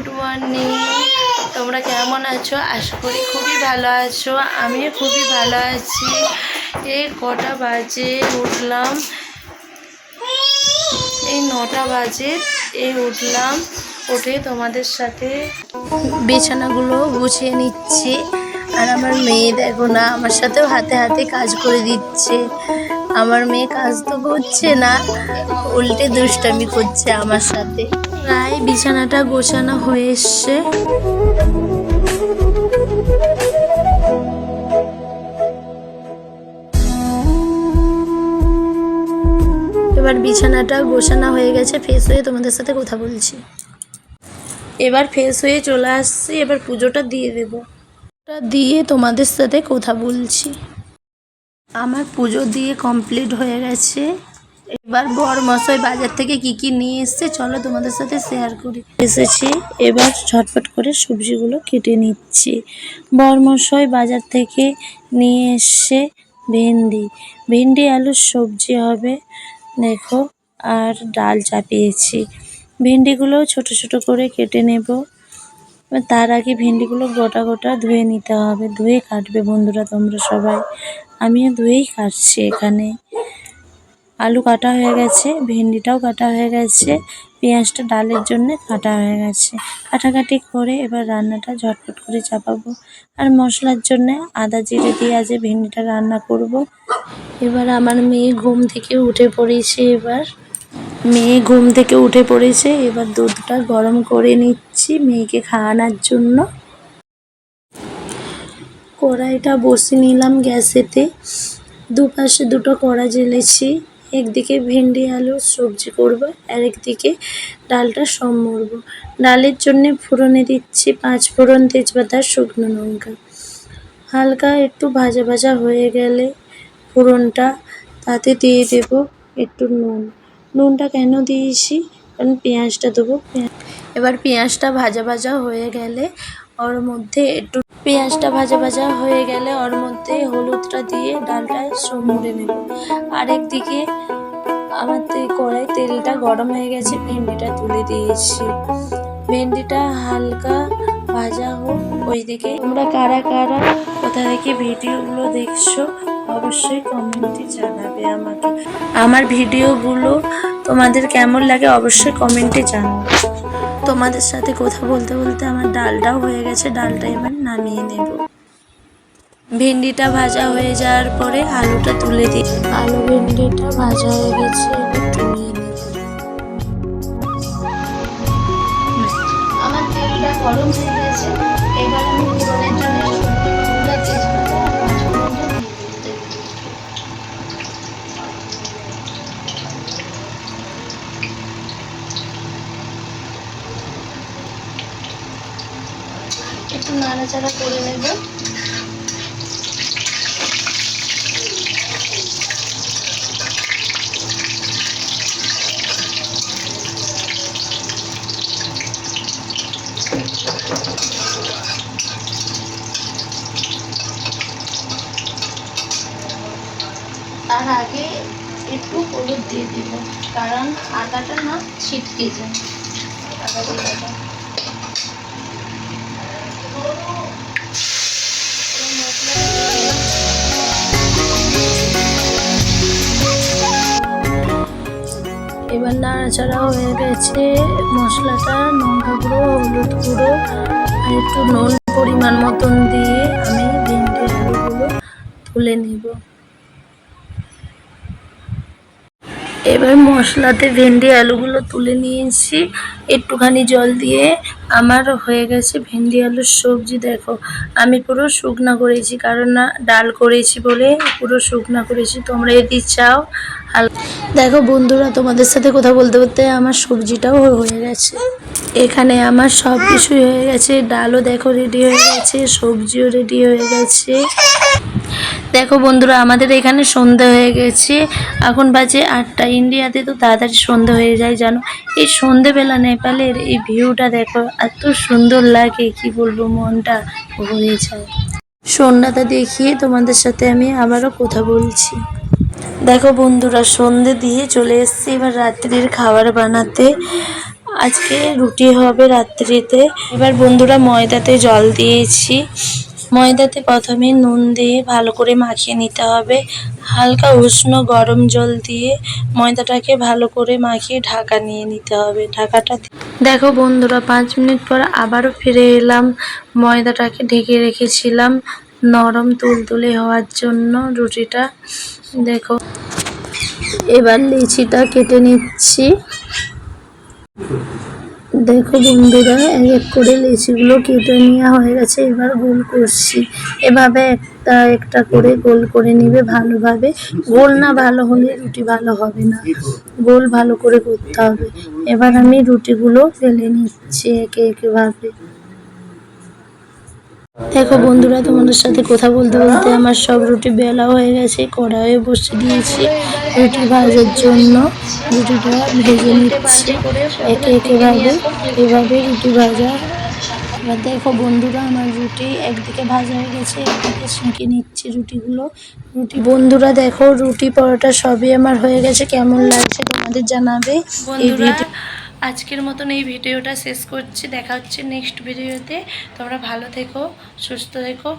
Good morning. তোমরা কেমন আছো? আশা করি খুবই ভালো আছো। আমিও খুবই ভালো আছি। এই কটা বাজে উঠলাম, এই 9টা বাজে উঠলাম। উঠে তোমাদের সাথে বিছানাগুলো গুছিয়ে নিচ্ছি। আর আমার মেয়ে দেখো না, আমার সাথেও হাতে হাতে কাজ করে দিচ্ছে। আমার মেয়ে কাজ তো করছে না, উল্টে দুষ্টামি করছে আমার সাথে। প্রায় বিছানাটা গোছানো হয়ে এসছে। এবার বিছানাটা গোছানো হয়ে গেছে, ফ্রেশ হয়ে তোমাদের সাথে কথা বলছি। এবার ফ্রেশ হয়ে চলে আসছি, এবার পুজোটা দিয়ে দেব। দিয়ে তোমাদের সাথে কথা বলছি। আমার পুজো দিয়ে কমপ্লিট হয়ে গেছে। এবার বরমশাই বাজার থেকে কি কি নিয়ে এসছে চলো তোমাদের সাথে শেয়ার করি। এসেছি, এবার ঝটপট করে সবজিগুলো কেটে নিচ্ছি। বরমশাই বাজার থেকে নিয়ে এসছে ভেন্ডি আলুর সবজি হবে দেখো, আর ডাল চাপিয়েছি। ভেন্ডিগুলো ছোট ছোট করে কেটে নেব। তার আগে ভেন্ডিগুলো গোটা গোটা ধুয়ে নিতে হবে। ধুয়ে কাটবে বন্ধুরা তোমরা সবাই, আমিও ধুয়েই কাটছি। এখানে আলু কাটা হয়ে গেছে, ভেন্ডিটাও কাটা হয়ে গেছে, পেঁয়াজটা ডালের জন্য কাটা হয়ে গেছে। কাটাকাটি করে এবার রান্নাটা ঝটপট করে চাপাবো। আর মশলার জন্য আদা জিরে দিয়ে আজ ভেন্ডিটা রান্না করব। এবার আমার মেয়ে ঘুম থেকে উঠে পড়েছে। এবার দুধটা গরম করে নিচ্ছি মেয়েকে খাওয়ানোর জন্য। কড়াইটা বসিয়ে নিলাম গ্যাসেতে। দুপাশে দুটো কড়া জ্বেলেছি। একদিকে ভেন্ডি আলুর সবজি করব, আর একদিকে ডালটা সম্ভব। ডালের জন্য ফোড়নে দিচ্ছি 5 ফোড়ন, তেজপাতা, শুকনো লঙ্কা। হালকা একটু ভাজা ভাজা হয়ে গেলে ফোড়নটা, তাতে দিয়ে দেব একটু নুনটা কেন দিয়েছি, কারণ পেঁয়াজটা দেবো। এবার পেঁয়াজটা ভাজা ভাজা হয়ে গেলে ওর মধ্যে হলুদটা দিয়ে ডালটা মুড়ে নেব। আরেকদিকে আমার কড়াই তেলটা গরম হয়ে গেছে, ভেন্ডিটা তুলে দিয়েছি। ভেন্ডিটা হালকা ভাজা হোক ওইদিকে। তোমরা কারা কারা কোথা থেকে ভিডিওগুলো দেখছো অবশ্যই কমেন্টে জানাবে আমাকে। আমার ভিডিওগুলো তোমাদের কেমন লাগে অবশ্যই কমেন্টে জানাবে। তোমাদের সাথে কথা বলতে বলতে আমার ডালটাও হয়ে গেছে, ডালটা এবার নামিয়ে নেব। ভেন্ডিটা ভাজা হয়ে যাওয়ার পরে আলুটা তুলে দিই। ভেন্ডিটা ভাজা হয়ে গেছে, এবার তুলে নেব। আমার তেলটা গরম হয়ে গেছে, এবার আমি ফোড়নের জন্য তেজপাতা আর 5 ফোড়নটা দিয়ে দেব। একটু নাড়াচাড়া করে নেব। তার আগে একটু হলুদ দিয়ে দিব, কারণ আদাটা না ছিটকে যায়। আদা জিরাটা এবার নাড়াচাড়া হয়ে গেছে মশলাটা। লঙ্কা গুঁড়ো, হলুদ গুঁড়ো আর একটু নুন পরিমাণ মতন দিয়ে আমি ভেন্ডি আলুগুলো তুলে নেব। এবার মশলাতে ভেন্ডি আলুগুলো তুলে নিয়েছি, একটুখানি জল দিয়ে আমার হয়ে গেছে ভেন্ডি আলুর সবজি। দেখো আমি পুরো শুকনা করেছি, কারণ না ডাল করেছি বলে পুরো শুকনা করেছি। তোমরা যদি চাও দেখো বন্ধুরা, তোমাদের সাথে কথা বলতে বলতে আমার সবজিটাও হয়ে গেছে। এখানে আমার সব কিছুই হয়ে গেছে। ডালও দেখো রেডি হয়ে গেছে, সবজিও রেডি হয়ে গেছে। দেখো বন্ধুরা, আমাদের এখানে সন্ধ্যা হয়ে গেছে, এখন বাজে 8টা। ইন্ডিয়াতে তো তাড়াতাড়ি সন্ধ্যা হয়ে যায় জানো। এই সন্ধ্যেবেলা নেপালের এই ভিউটা দেখো, এত সুন্দর লাগে, কি বলবো, মনটা ভরে যায়। সন্ধ্যাটা দেখিয়ে তোমাদের সাথে আমি আবারও কথা বলছি। দেখো বন্ধুরা, সন্ধে দিয়ে চলে এসেছি এবার রাত্রির খাবার বানাতে। আজকে রুটি হবে রাত্রিতে। এবার বন্ধুরা ময়দাতে জল দিয়েছি। ময়দাতে প্রথমে নুন দিয়ে ভালো করে মাখিয়ে নিতে হবে। হালকা উষ্ণ গরম জল দিয়ে ময়দাটাকে ভালো করে মাখিয়ে ঢাকা নিয়ে নিতে হবে। দেখো বন্ধুরা 5 মিনিট পর আবারও ফিরে এলাম। ময়দাটাকে ঢেকে রেখেছিলাম নরম তুলতুলে হওয়ার জন্য রুটিটা। দেখো এবার লিচিটা কেটে নিচ্ছি। দেখো বন্ধুরা এক এক করে লিচিগুলো কেটে নেওয়া হয়ে গেছে। এবার গোল করছি। এভাবে একটা একটা করে গোল করে নিবে ভালোভাবে। গোল না ভালো হলে রুটি ভালো হবে না, গোল ভালো করে করতে হবে। এবার আমি রুটিগুলো বেলে নিচ্ছি একে একে ভাবে। দেখো বন্ধুরা তোমাদের সাথে কথা বলতে বলতে আমার সব রুটি বেলা হয়ে গেছে। কড়াইয়ে বসে দিয়েছি রুটি ভাজার জন্য। রুটিটা ভেজে নিচ্ছি একে একে ভাবে। এভাবে রুটি ভাজা। এবার দেখো বন্ধুরা আমার রুটি একদিকে ভাজা হয়ে গেছে, একদিকে সেঁকে নিচ্ছি রুটিগুলো। বন্ধুরা দেখো রুটি পরোটা সবই আমার হয়ে গেছে। কেমন লাগছে তোমাদের জানাবে। বন্ধুরা আজকের মতন এই ভিডিওটা শেষ করছি। দেখা হচ্ছে নেক্সট ভিডিওতে। তোমরা ভালো থেকো, সুস্থ থেকো।